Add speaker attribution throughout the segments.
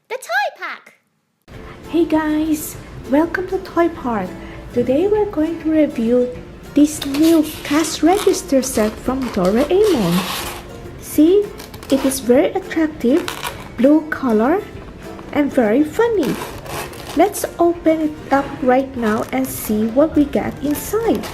Speaker 1: the Toy Pack!
Speaker 2: Hey guys, welcome to Toy Park. Today we're going to review this new cash register set from Doraemon. See, it is very attractive, blue color, and very funny. Let's open it up right now and see what we got inside.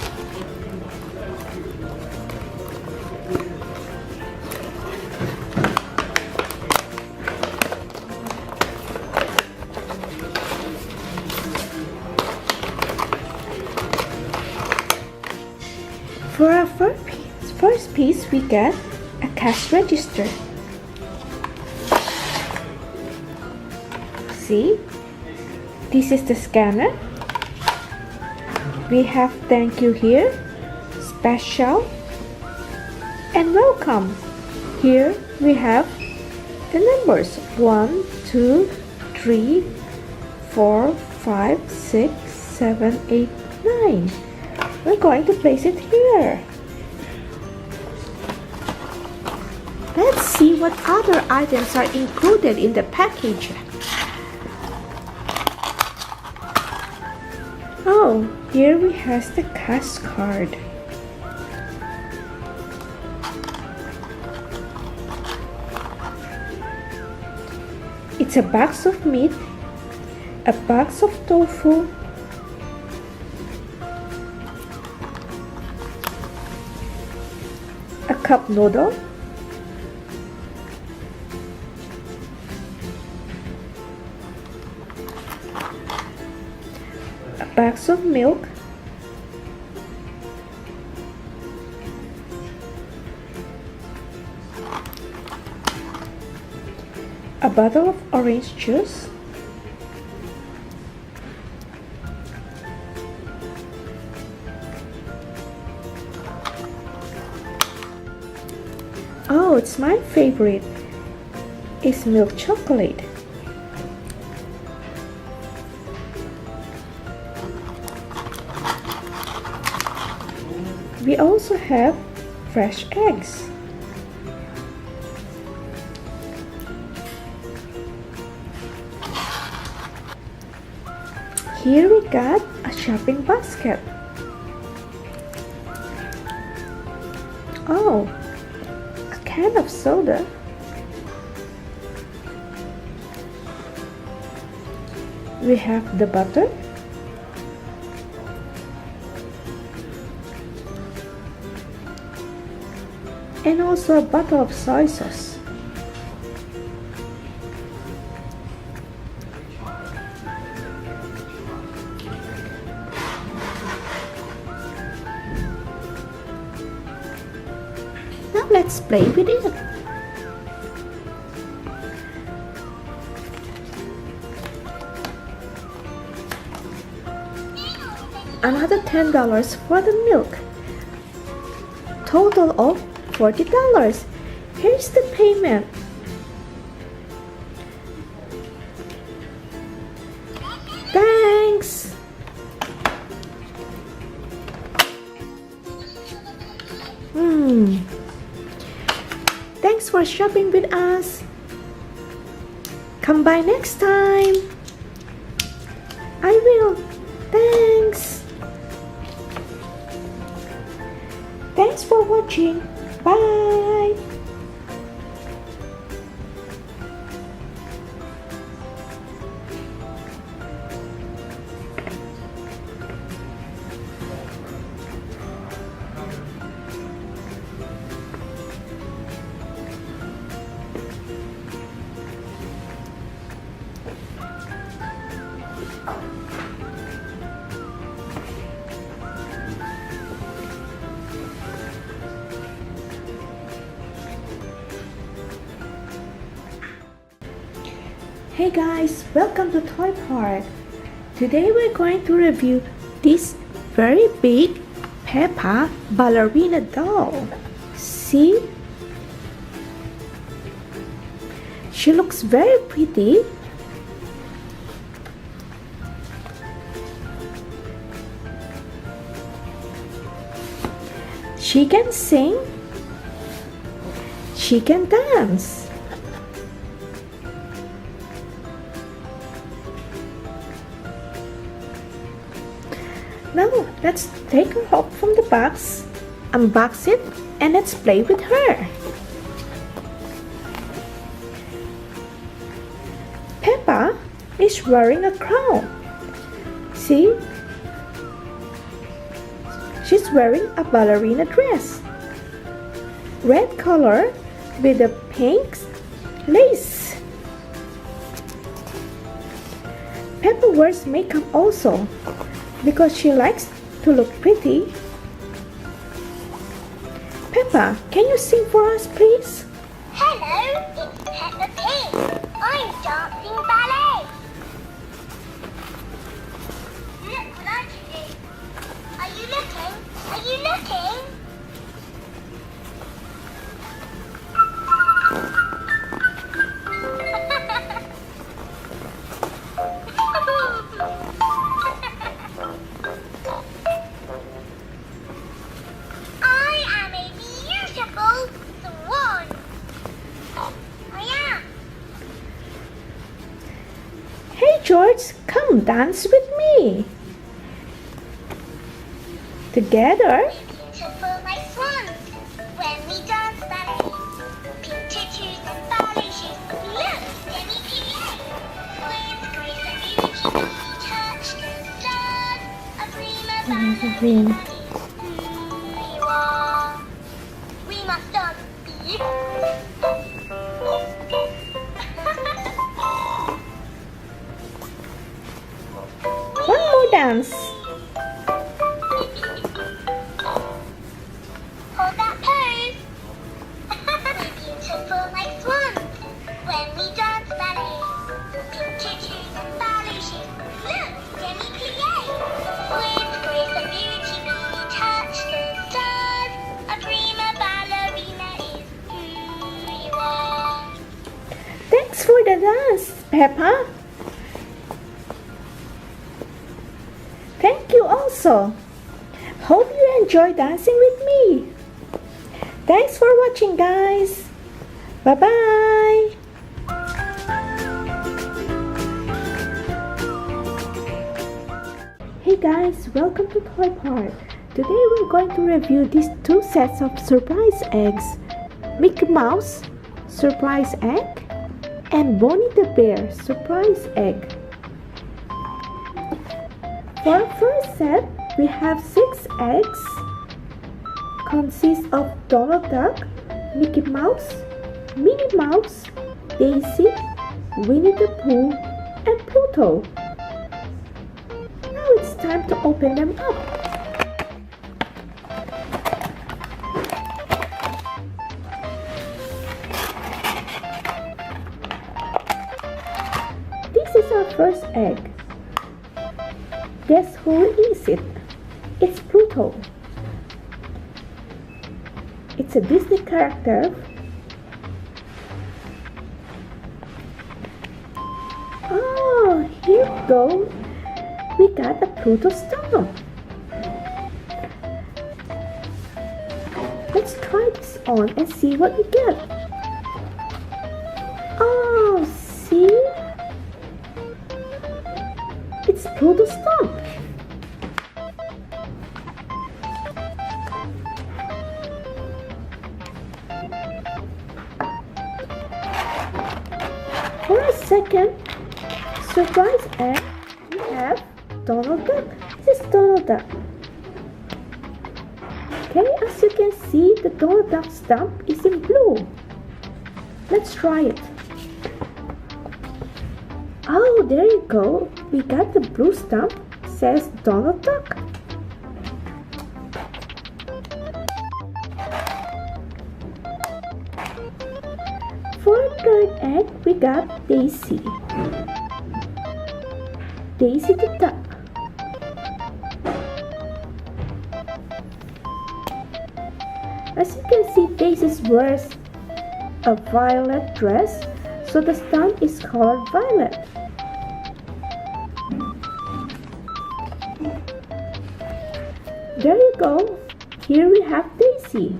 Speaker 2: For our first piece, we get a cash register. See, this is the scanner. We have thank you here, special, and welcome. Here we have the numbers 1, 2, 3, 4, 5, 6, 7, 8, 9. We're going to place it here. Let's see what other items are included in the package. Oh, here we have the cash card. It's a box of meat, a box of tofu, a cup noodle, a box of milk, a bottle of orange juice, oh, it's my favorite. It's milk chocolate. We also have fresh eggs. Here we got a shopping basket. Oh, a can of soda. We have the butter, and also a bottle of soy sauce. Now let's play with it. Another $10 for the milk. Total of $40. Here's the payment. Thanks. Thanks for shopping with us. Come by next time. I will. Thanks. Thanks for watching. Bye. Hey guys, welcome to Toy Park. Today we're going to review this very big Peppa Ballerina doll. See? She looks very pretty. She can sing. She can dance. Now, let's take her out from the box, unbox it, and let's play with her. Peppa is wearing a crown. See? She's wearing a ballerina dress. Red color with a pink lace. Peppa wears makeup also because she likes to look pretty. Peppa, can you sing for us, please?
Speaker 1: Hello, it's Peppa Pig. I'm dancing ballet. Look what I can do. Are you looking? Are you looking? I am a beautiful swan. I am.
Speaker 2: Hey George, come dance with me. Together.
Speaker 1: Beautiful like swans when we dance ballet. Pink tutus and ballet shoes. Look, demi-plie. With grace and beauty, we touch the stars. A prima ballerina is who we are. We must dance.
Speaker 2: One more dance.
Speaker 1: Hold that pose. Beautiful like swans when we dance ballet. Pink tutus and ballet shoes. Look, demi-plie. With grace and beauty we touch the stars. A prima ballerina is who you are.
Speaker 2: Thanks for the dance, Peppa. Thank you also. Hope you enjoy dancing with me. Thanks for watching, guys. Bye-bye. Hey guys, welcome to Toy Park. Today we're going to review these two sets of surprise eggs. Mickey Mouse surprise egg and Bonnie the Bear surprise egg. For our first set, we have 6 eggs. Consists of Donald Duck, Mickey Mouse, Minnie Mouse, Daisy, Winnie the Pooh, and Pluto. Now it's time to open them up. This is our first egg. Guess who is it? It's Pluto. It's a Disney character. Oh, here we go. We got a Pluto stamp. Let's try this on and see what we get. Oh, see? It's Pluto stamp. For a second surprise egg, we have Donald Duck. This is Donald Duck. Okay, as you can see, the Donald Duck stamp is in blue. Let's try it. Oh, there you go. We got the blue stamp. It says Donald Duck. For a third egg, we got Daisy. Daisy the duck. As you can see, Daisy wears a violet dress, so the stamp is colored violet. There you go. Here we have Daisy.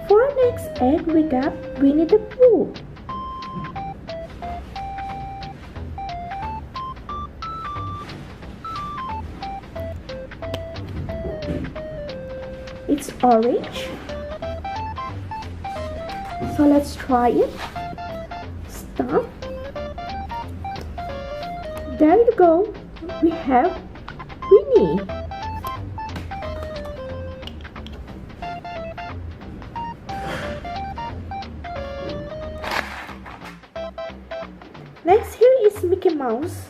Speaker 2: For our next egg we got Winnie the Pooh. It's orange. So let's try it. Stop. There you go. We have Winnie. Next here is Mickey Mouse.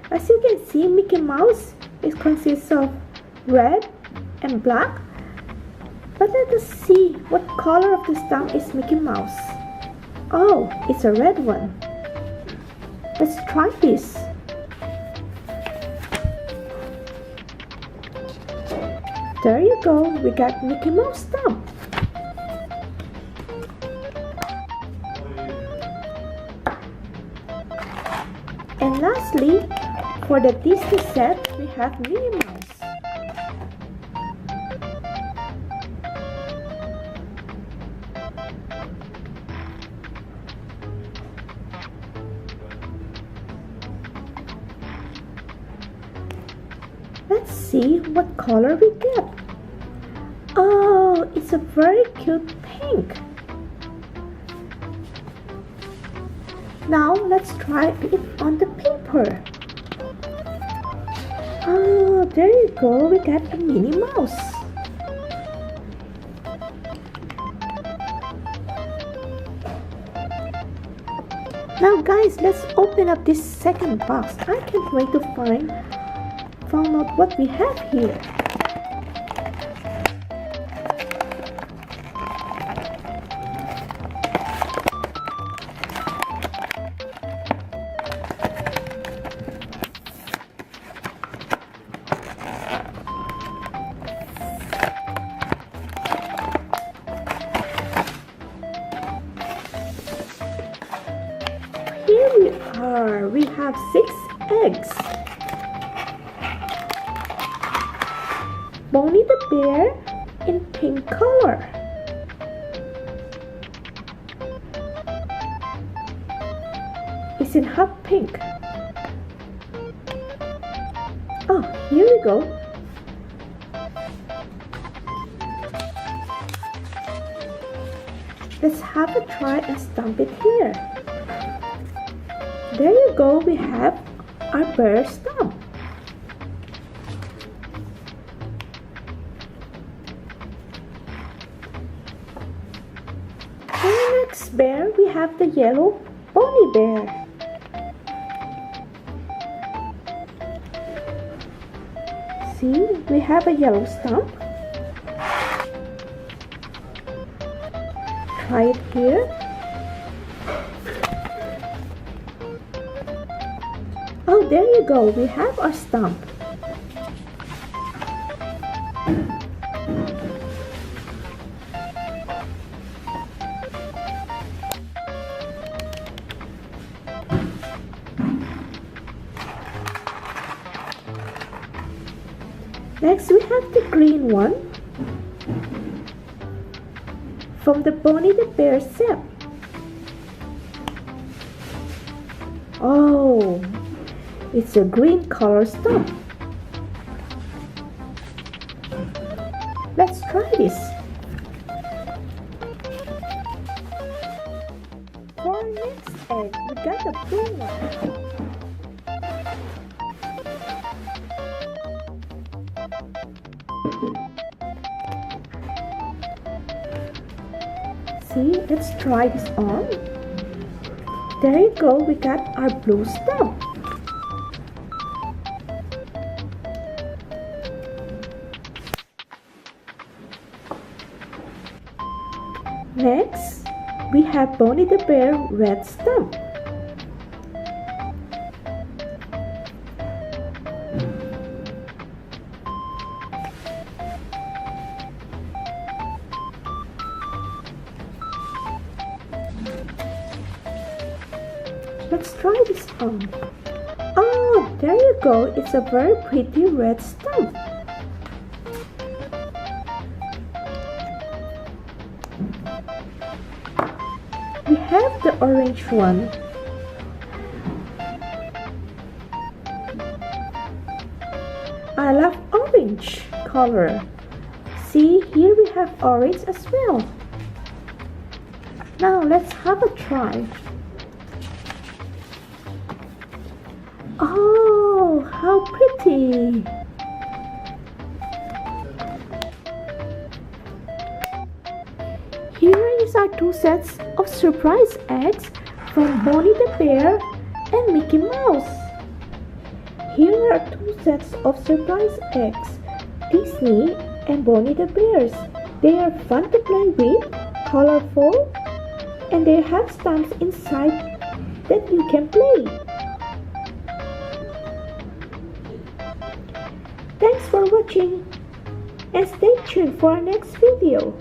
Speaker 2: As you can see, Mickey Mouse consists of red and black. But let us see what color of the stamp is Mickey Mouse. Oh, it's a red one. Let's try this. There you go, we got Mickey Mouse stamp. And lastly, for the Disney set, we have Minnie Mouse. Let's see what color we get. Oh, it's a very cute pink. Now let's try it on the paper. Oh, there you go, we got a Minnie Mouse. Now guys, let's open up this second box. I can't wait to find out what we have here. Here we are. We have 6 eggs. Bonnie the bear in pink color. It's in hot pink. Oh, here we go. Let's have a try and stamp it here. There you go, we have our bear stamp. Next bear, we have the yellow Bonnie bear. See, we have a yellow stamp. Try it here. Oh, there you go, we have our stamp. Next, we have the green one from the Bonnie the Bear set. Oh, it's a green color stamp. Let's try this. For our next egg, we got the blue one. See, let's try this on. There you go, we got our blue stamp. Next, we have Bonnie the Bear red stamp. Let's try this on. Oh, there you go. It's a very pretty red stamp. we have the orange one. I love orange color. See, here we have orange as well. Now let's have a try. Oh, how pretty! Here is our two sets of surprise eggs from Bonnie the Bear and Mickey Mouse. Here are two sets of surprise eggs, Disney and Bonnie the Bears. They are fun to play with, colorful, and they have stamps inside that you can play. Thanks for watching and stay tuned for our next video.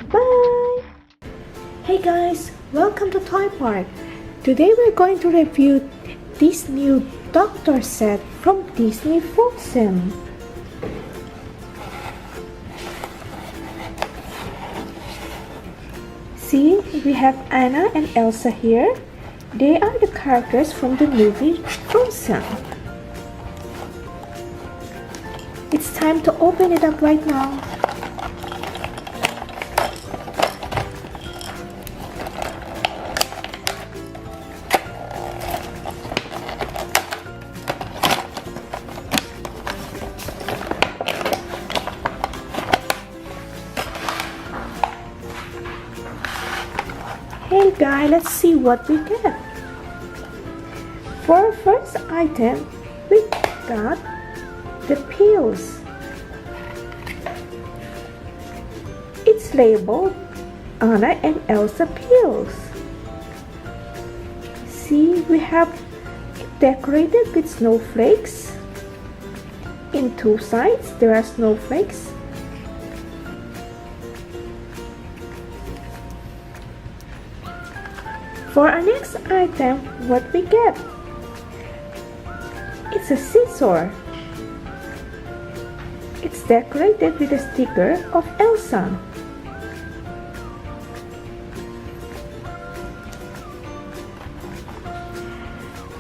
Speaker 2: Bye! Hey guys, welcome to Toy Park. Today we're going to review this new Doctor set from Disney Frozen. See, we have Anna and Elsa here. They are the characters from the movie Frozen. It's time to open it up right now. Hey guys, let's see what we get. For our first item, we got the pills. It's labeled Anna and Elsa pills. See, we have it decorated with snowflakes. In two sides, there are snowflakes. For our next item, what we get? It's a scissor. It's decorated with a sticker of Elsa.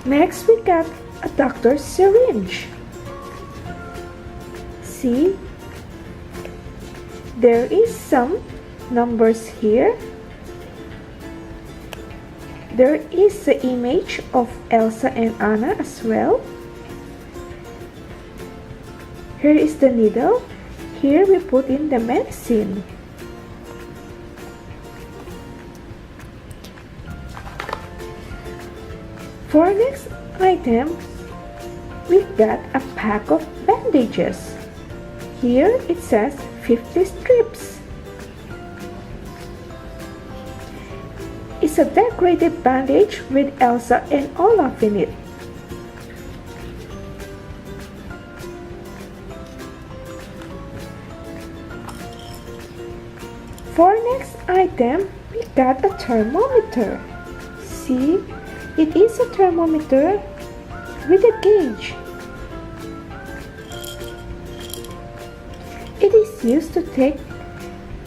Speaker 2: Next, we got a doctor's syringe. See, there is some numbers here. There is the image of Elsa and Anna as well. Here is the needle. Here we put in the medicine. For our next item, we got a pack of bandages. Here it says 50 strips. It's a decorated bandage with Elsa and Olaf in it. For our next item, we got a thermometer. See, it is a thermometer with a gauge. It is used to take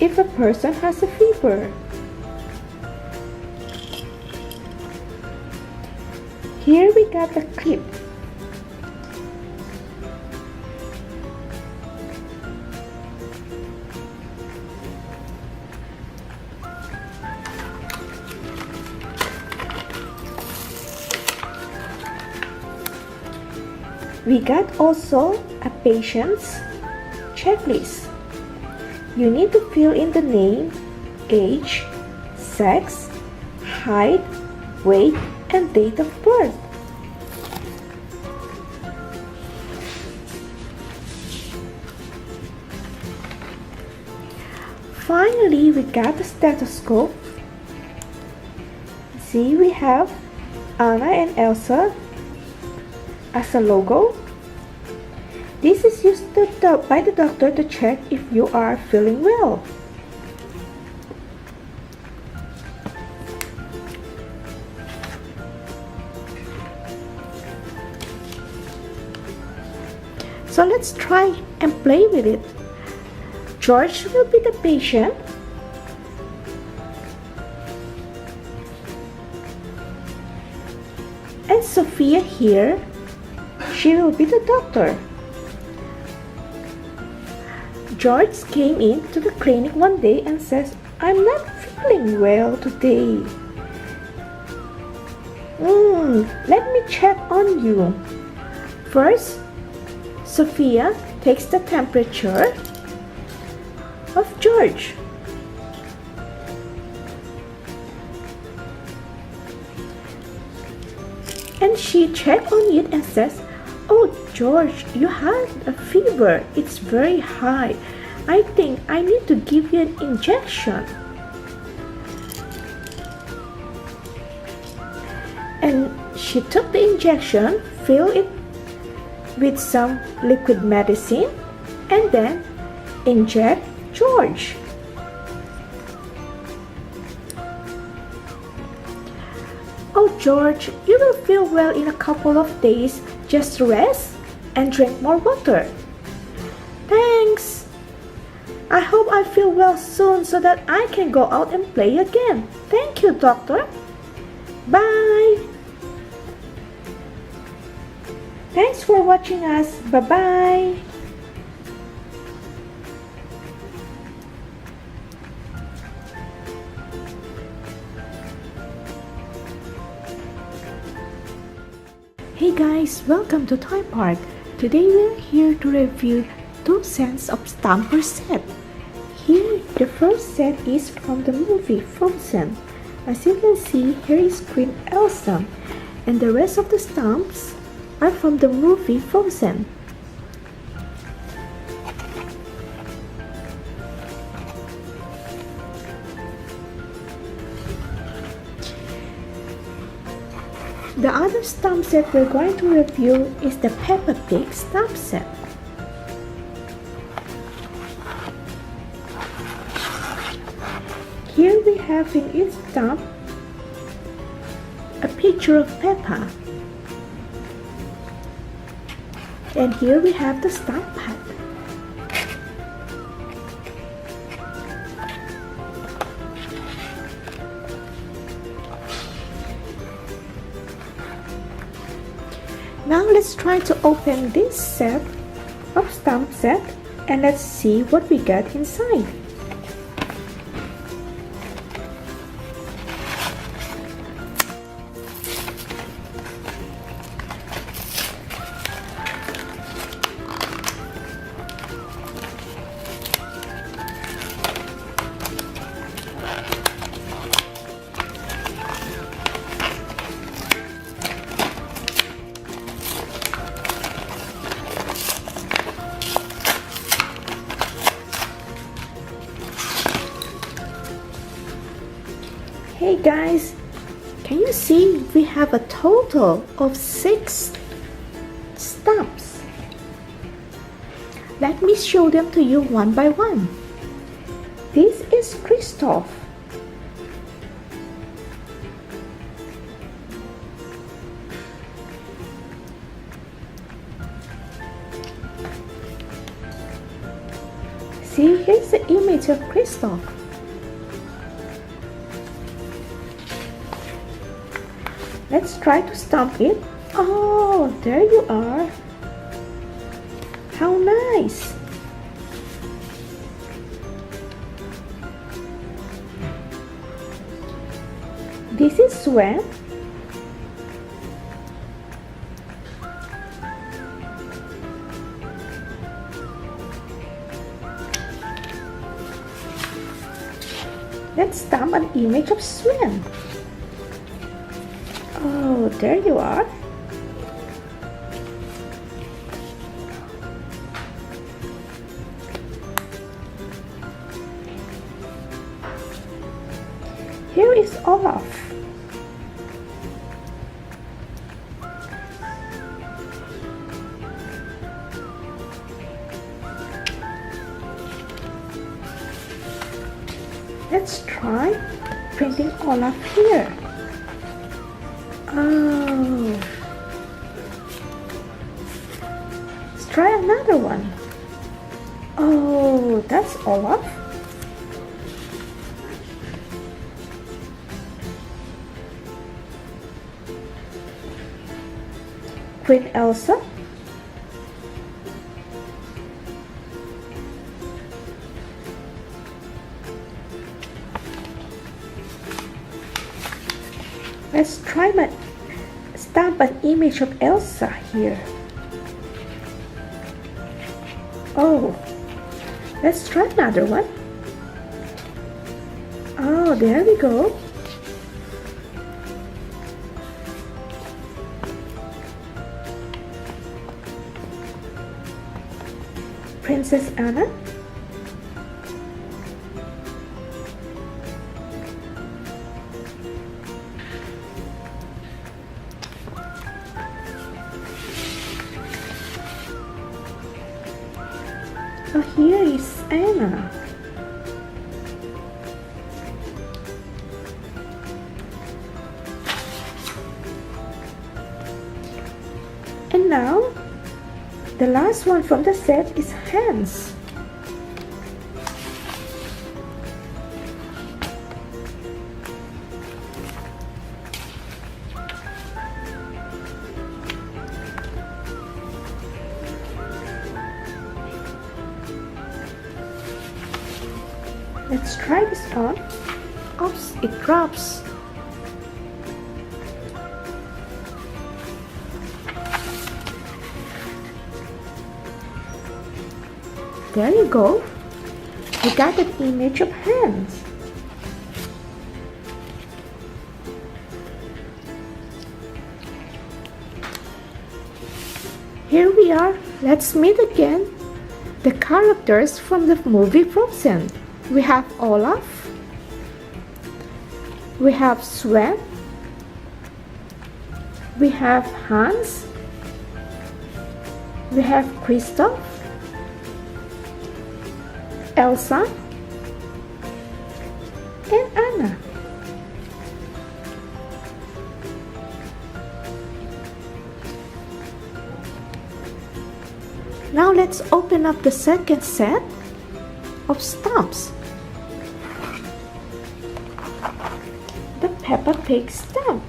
Speaker 2: if a person has a fever. Here we got a clip. We got also a patient's checklist. You need to fill in the name, age, sex, height, weight, and date of birth. Finally, we got a stethoscope. See, we have Anna and Elsa as a logo. This is used by the doctor to check if you are feeling well. So let's try and play with it. George will be the patient. That's Sophia here. She will be the doctor. George came in to the clinic one day and says, I'm not feeling well today. Let me check on you. First, Sophia takes the temperature of George. And she checks on it and says, Oh, George, you had a fever. It's very high. I think I need to give you an injection. And she took the injection, filled it with some liquid medicine, and then inject George. Oh, George, you will feel well in a couple of days. Just rest and drink more water. Thanks. I hope I feel well soon so that I can go out and play again. Thank you, doctor. Bye. Thanks for watching us. Bye-bye. Hey guys, welcome to Toy Park. Today we're here to review 2 sets of stamper set. Here, the first set is from the movie Frozen. As you can see, here is Queen Elsa, and the rest of the stamps are from the movie Frozen. The other stamp set we're going to review is the Peppa Pig Stamp Set. Here we have in each stamp a picture of Peppa. And here we have the stamp pad. Now let's try to open this set of stamp set and let's see what we got inside. Hey guys, can you see we have a total of 6 stamps? Let me show them to you one by one. This is Kristoff. See, here's the image of Kristoff. Let's try to stamp it. Oh, there you are. How nice. This is Sven. Let's stamp an image of Sven. Oh, there you are. Here is Olaf. Let's try printing Olaf here. Oh. Let's try another one. Oh, that's Olaf. Queen Elsa. Let's try my stamp an image of Elsa here. Oh, let's try another one. Oh, there we go. Princess Anna. Oh, here is Anna. And now, the last one from the set is Hans. Let's try this on. Oops, it drops. There you go. We got an image of hands. Here we are. Let's meet again the characters from the movie Frozen. We have Olaf. We have Sven. We have Hans. We have Kristoff. Elsa. And Anna. Now let's open up the second set of stamps. The Peppa Pig stamp.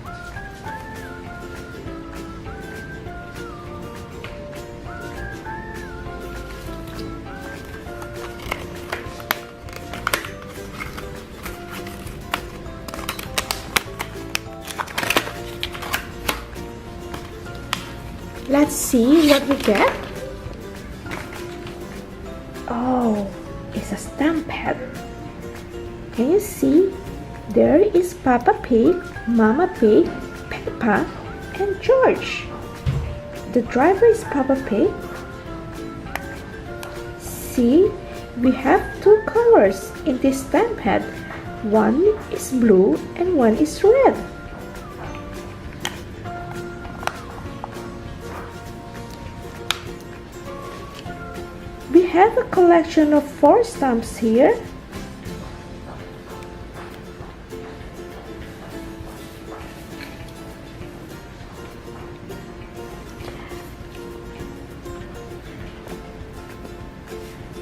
Speaker 2: Let's see what we get. Oh, it's a stamp pad. Can you see? There is Peppa Pig, Mama Pig, Peppa, and George. The driver is Peppa Pig. See, we have two colors in this stamp pad. One is blue and one is red. We have a collection of 4 stamps here.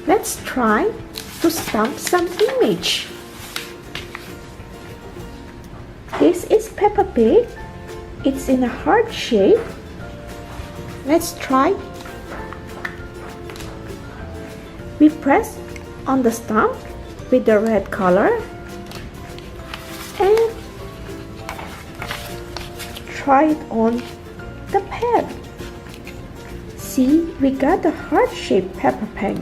Speaker 2: Let's try to stamp some image. This is Peppa Pig. It's in a heart shape. Let's try. We press on the stamp with the red color and try it on the pad. See, we got the heart-shaped Peppa Pig.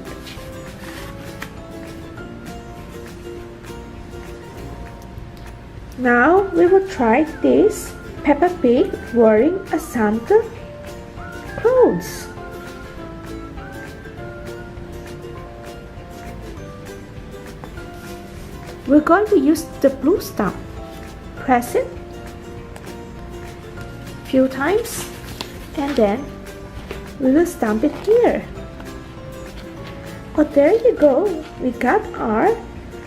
Speaker 2: Now we will try this Peppa Pig wearing a Santa clothes. We're going to use the blue stamp. Press it a few times and then we will stamp it here. Oh, there you go. We got our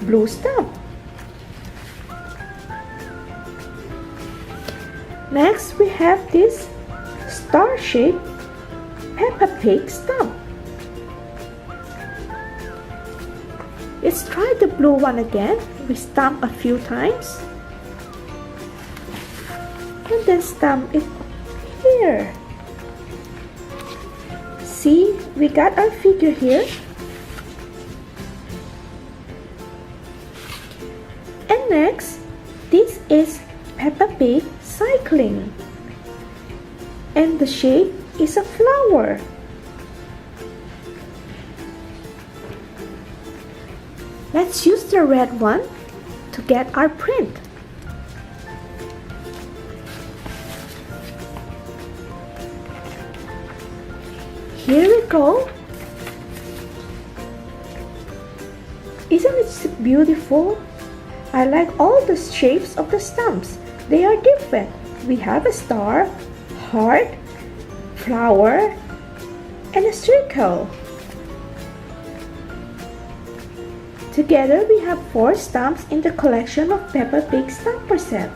Speaker 2: blue stamp. Next, we have this star-shaped Peppa Pig stamp. Let's try the blue one again. We stamp a few times and then stamp it here. See, we got our figure here. And next, this is Peppa Pig cycling. And the shape is a flower. Let's use the red one to get our print. Here we go. Isn't it beautiful? I like all the shapes of the stamps. They are different. We have a star, heart, flower, and a circle. Together we have 4 stamps in the collection of Peppa Pig Stamp Set.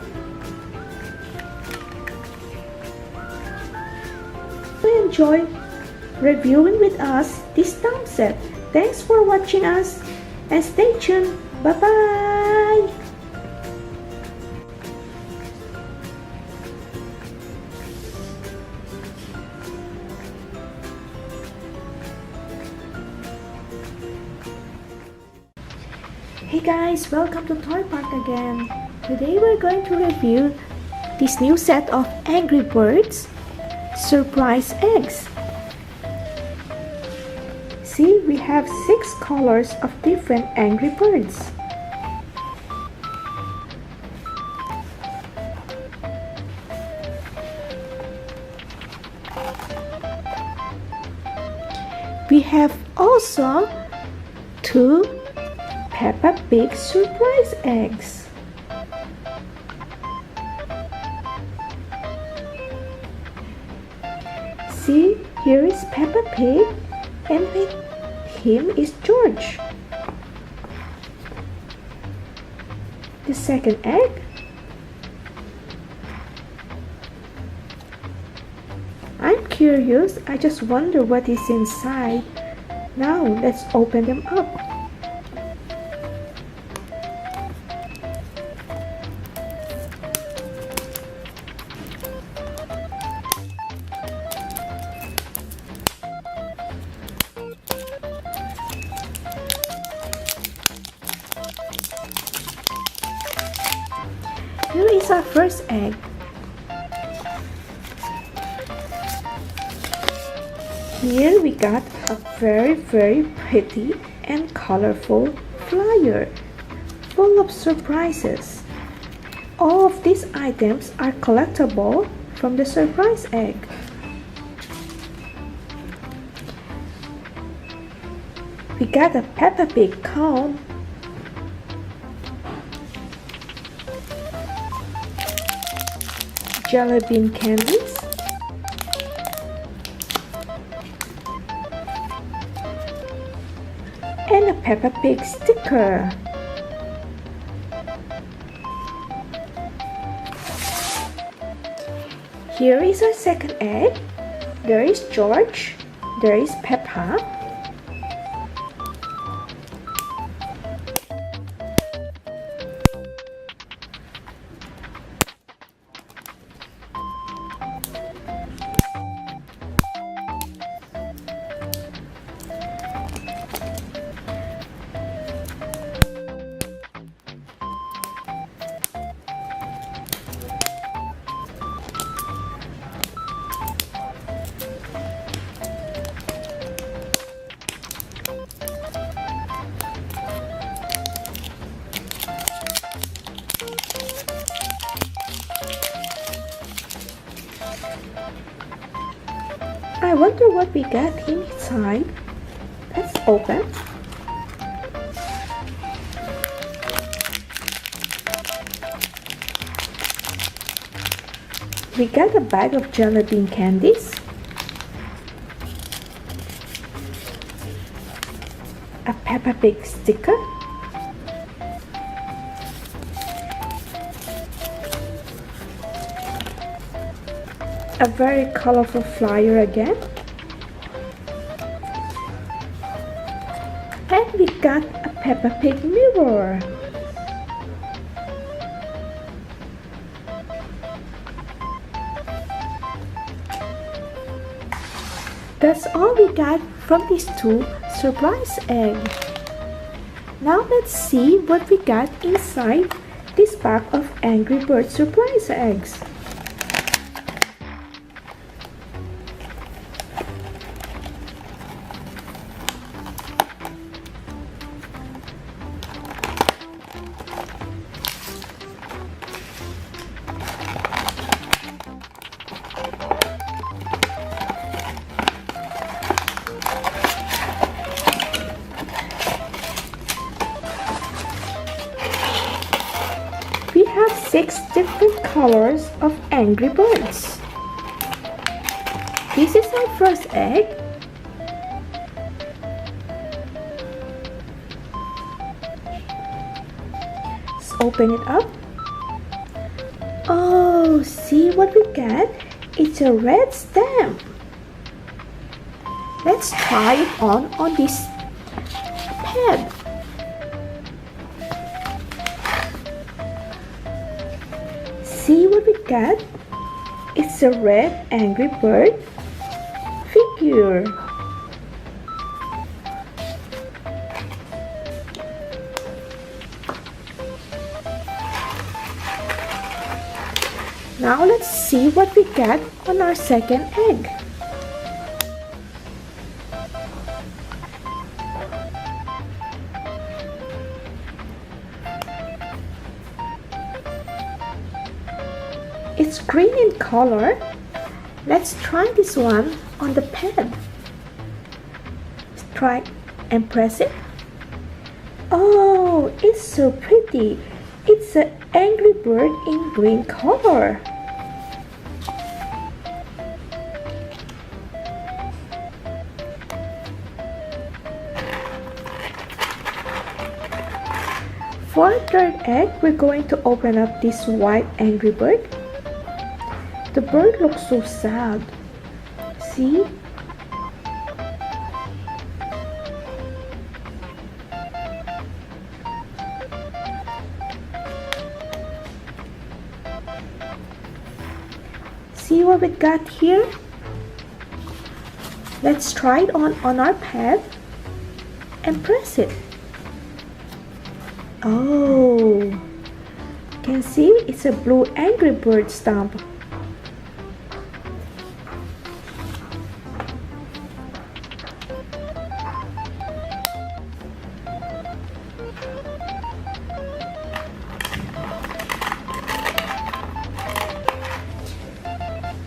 Speaker 2: We enjoy reviewing with us this stamp set. Thanks for watching us and stay tuned. Bye bye! Hey guys, welcome to Toy Park again. Today we're going to review this new set of Angry Birds surprise eggs. See, we have 6 colors of different Angry Birds. We have also 2 Peppa Pig surprise eggs. See, here is Peppa Pig and with him is George. The second egg. I'm curious, I just wonder what is inside. Now let's open them up. Here is our first egg. Here we got a very pretty and colorful flyer full of surprises. All of these items are collectible from the surprise egg. We got a Peppa Pig cone, jelly bean candies, and a Peppa Pig sticker. Here is our second egg. There is George, there is Peppa, I wonder what we got inside. Let's open. We got a bag of jelly bean candies, a Peppa Pig sticker, a very colorful flyer again, and we got a Peppa Pig mirror. That's all we got from these two surprise eggs. Now let's see what we got inside this pack of Angry Bird surprise eggs. We have 6 different colors of Angry Birds. This is our first egg. Let's open it up. Oh, see what we got? It's a red stamp. Let's try it on this pad. See what we got? It's a red Angry Bird figure. Now let's see what we got on our second egg. It's green in color. Let's try this one on the pad. Let's try and press it. Oh, it's so pretty. It's an Angry Bird in green color. For our third egg, we're going to open up this white Angry Bird. The bird looks so sad. See? See what we got here? Let's try it on our pad and press it. Oh, you can see it's a blue Angry Bird stamp.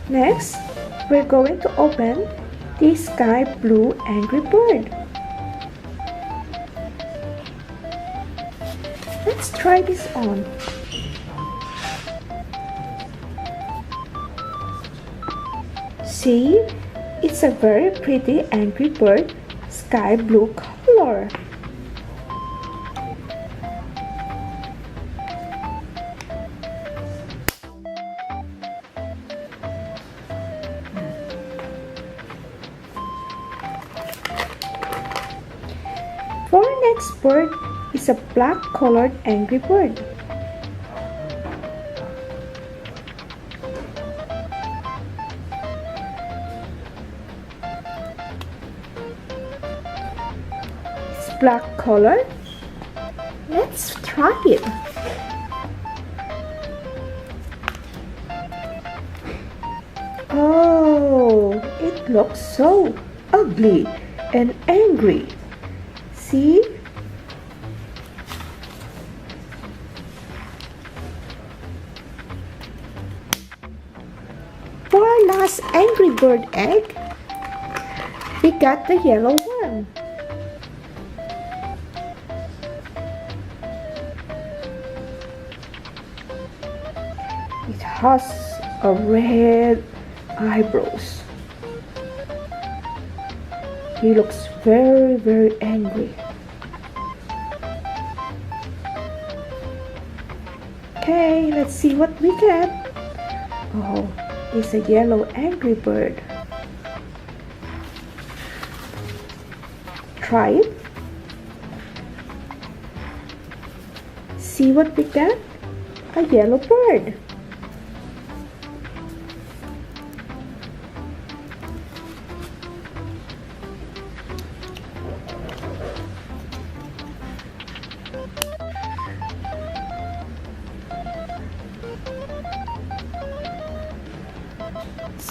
Speaker 2: Next, we're going to open this sky blue Angry Bird. Let's try this on. See, it's a very pretty Angry Bird sky blue color. For our next bird is a black colored Angry Bird. It's black color. Let's try it. Oh, it looks so ugly and angry. See? For our last Angry Bird egg, we got the yellow one. It has a red eyebrows. He looks very, very angry. Okay, let's see what we get. Oh, it's a yellow Angry Bird. Try it. See what we got? A yellow bird.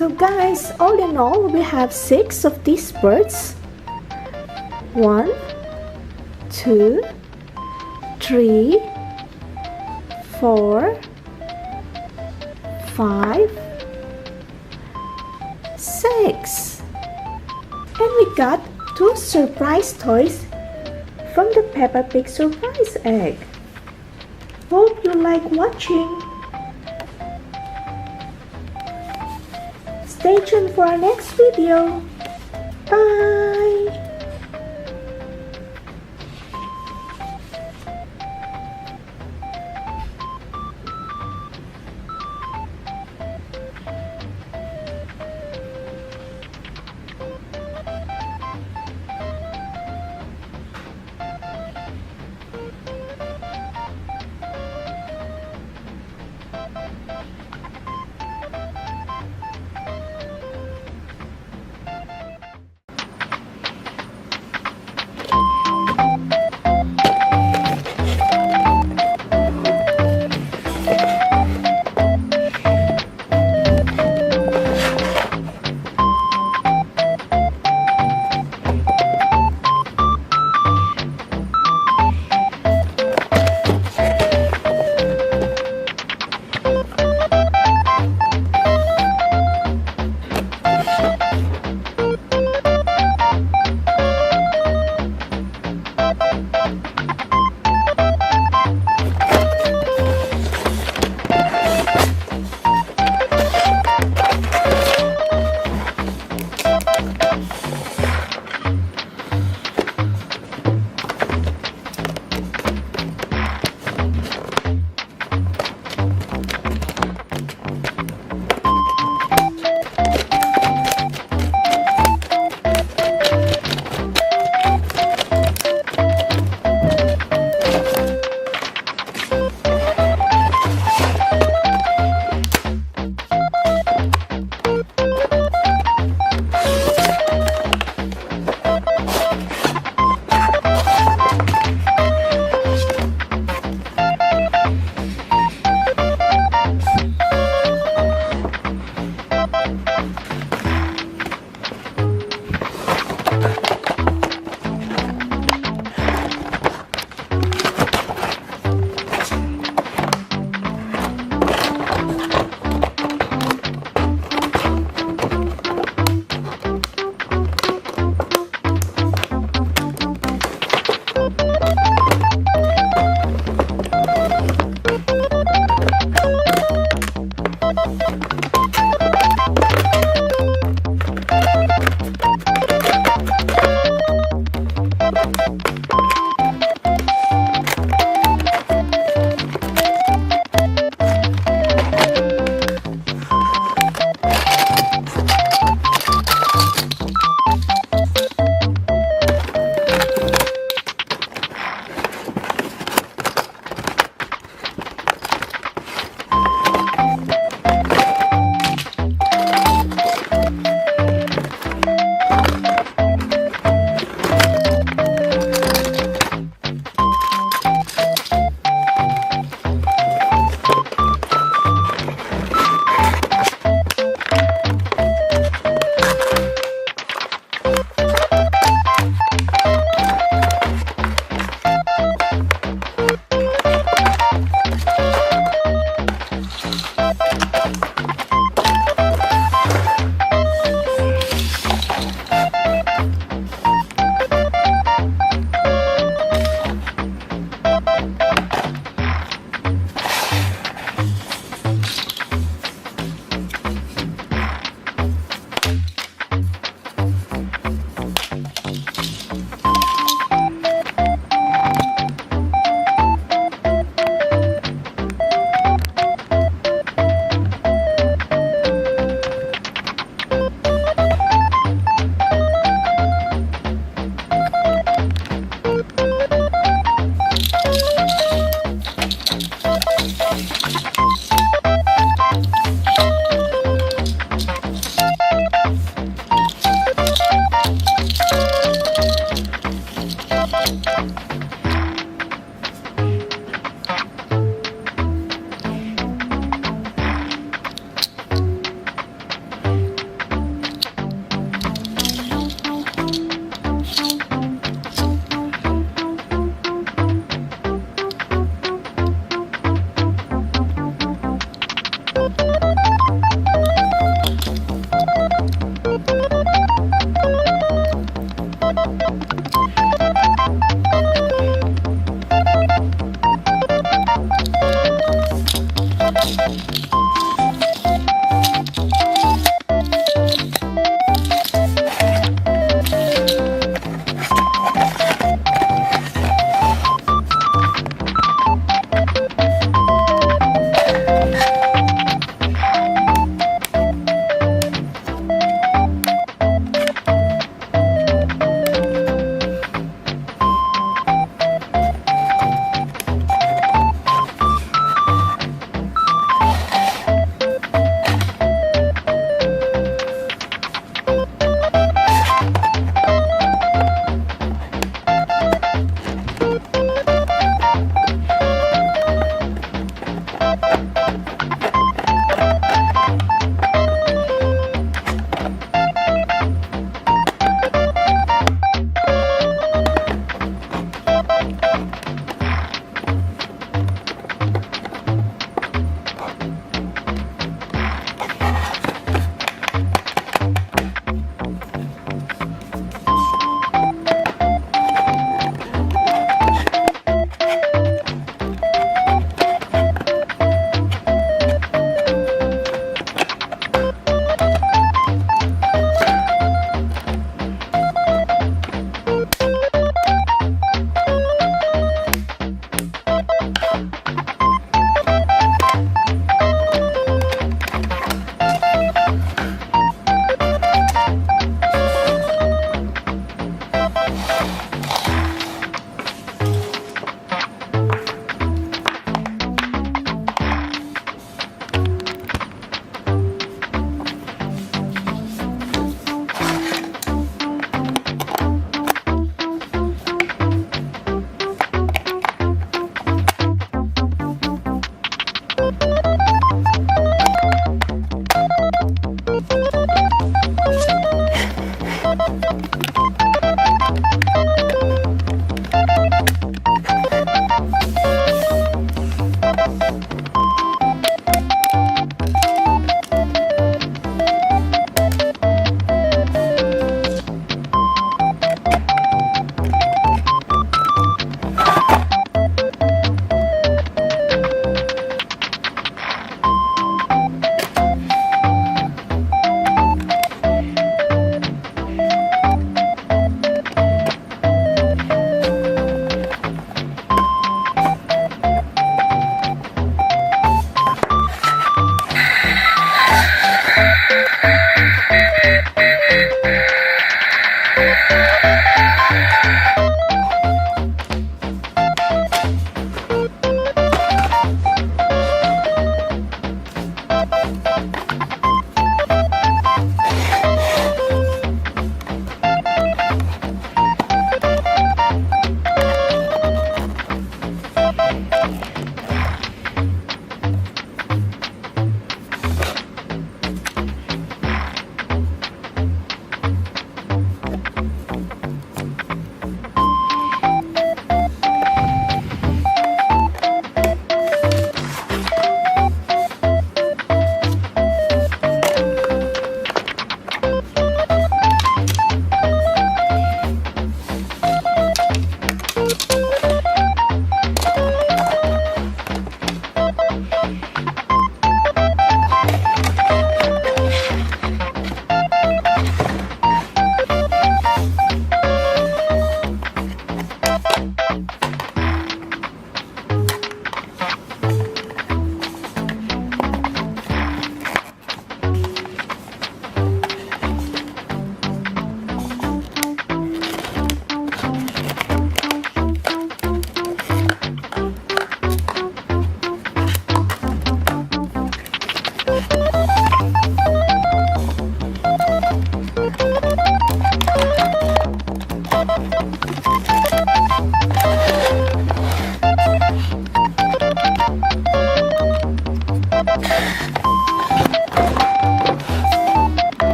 Speaker 2: So guys, all in all, we have 6 of these birds. 1, 2, 3, 4, 5, 6. And we got 2 surprise toys from the Peppa Pig surprise egg. Hope you like watching. Stay tuned for our next video. Bye!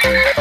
Speaker 1: Bye.